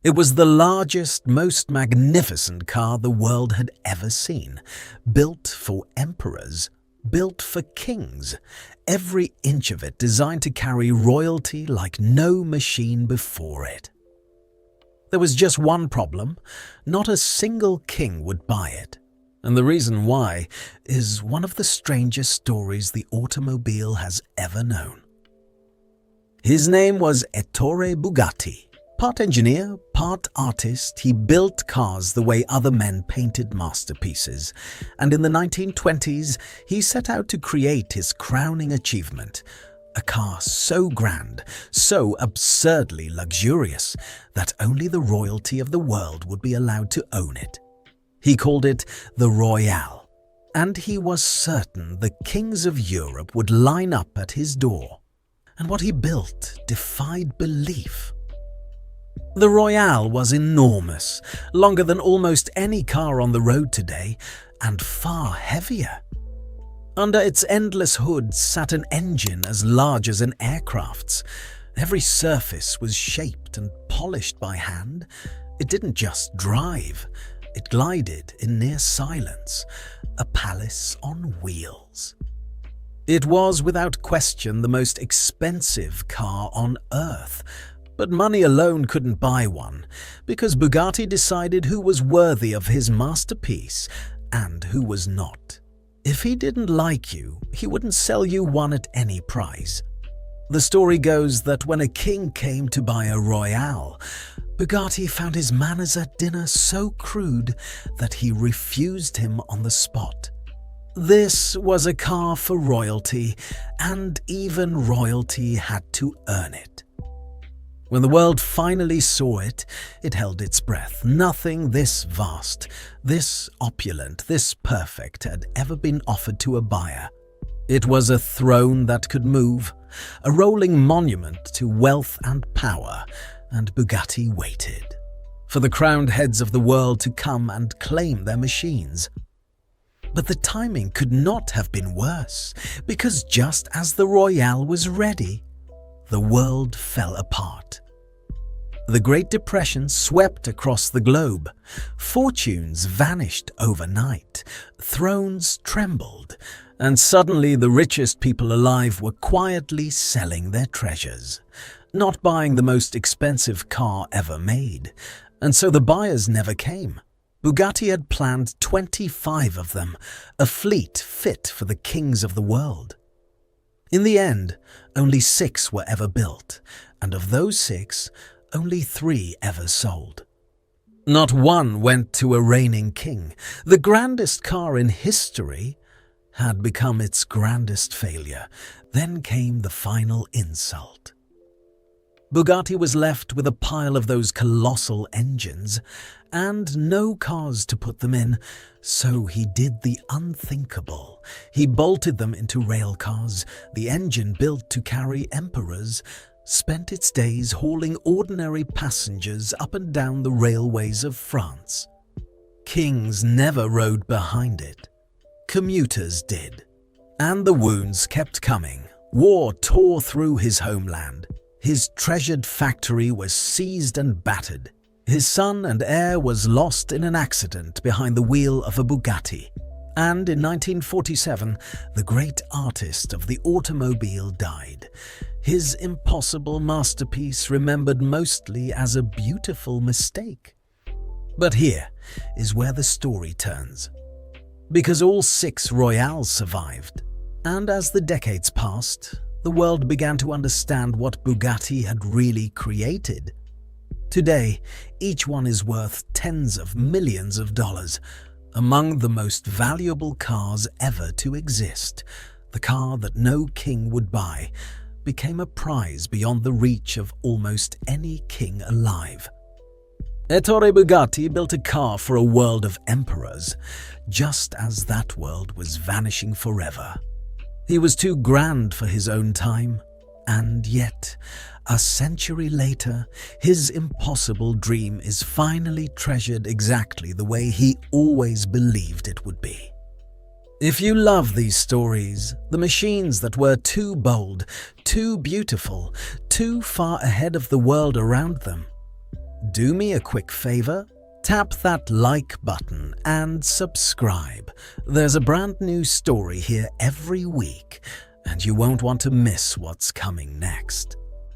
It was the largest, most magnificent car the world had ever seen, built for emperors, built for kings, every inch of it designed to carry royalty like no machine before it. There was just one problem: not a single king would buy it. And the reason why is one of the strangest stories the automobile has ever known. His name was Ettore Bugatti. Part engineer, part artist, he built cars the way other men painted masterpieces. And in the 1920s, he set out to create his crowning achievement, a car so grand, so absurdly luxurious, that only the royalty of the world would be allowed to own it. He called it the Royale, and he was certain the kings of Europe would line up at his door. And what he built defied belief. The Royale was enormous, longer than almost any car on the road today, and far heavier. Under its endless hood sat an engine as large as an aircraft's. Every surface was shaped and polished by hand. It didn't just drive, it glided in near silence, a palace on wheels. It was without question the most expensive car on earth, but money alone couldn't buy one, because Bugatti decided who was worthy of his masterpiece and who was not. If he didn't like you, he wouldn't sell you one at any price. The story goes that when a king came to buy a Royale, Bugatti found his manners at dinner so crude that he refused him on the spot. This was a car for royalty, and even royalty had to earn it. When the world finally saw it, it held its breath. Nothing this vast, this opulent, this perfect had ever been offered to a buyer. It was a throne that could move, a rolling monument to wealth and power, and Bugatti waited for the crowned heads of the world to come and claim their machines. But the timing could not have been worse, because just as the Royale was ready, the world fell apart. The Great Depression swept across the globe. Fortunes vanished overnight. Thrones trembled. And suddenly the richest people alive were quietly selling their treasures, not buying the most expensive car ever made. And so the buyers never came. Bugatti had planned 25 of them, a fleet fit for the kings of the world. In the end, only 6 were ever built, and of those 6, only 3 ever sold. Not one went to a reigning king. The grandest car in history had become its grandest failure. Then came the final insult. Bugatti was left with a pile of those colossal engines and no cars to put them in, so he did the unthinkable. He bolted them into rail cars, the engine built to carry emperors, spent its days hauling ordinary passengers up and down the railways of France. Kings never rode behind it. Commuters did. And the wounds kept coming. War tore through his homeland. His treasured factory was seized and battered. His son and heir was lost in an accident behind the wheel of a Bugatti. And in 1947, the great artist of the automobile died. His impossible masterpiece remembered mostly as a beautiful mistake. But here is where the story turns. Because all 6 Royales survived, and as the decades passed, the world began to understand what Bugatti had really created. Today, each one is worth tens of millions of dollars, among the most valuable cars ever to exist. The car that no king would buy became a prize beyond the reach of almost any king alive. Ettore Bugatti built a car for a world of emperors, just as that world was vanishing forever. He was too grand for his own time, and yet, a century later, his impossible dream is finally treasured exactly the way he always believed it would be. If you love these stories, the machines that were too bold, too beautiful, too far ahead of the world around them, do me a quick favor? Tap that like button and subscribe. There's a brand new story here every week, and you won't want to miss what's coming next.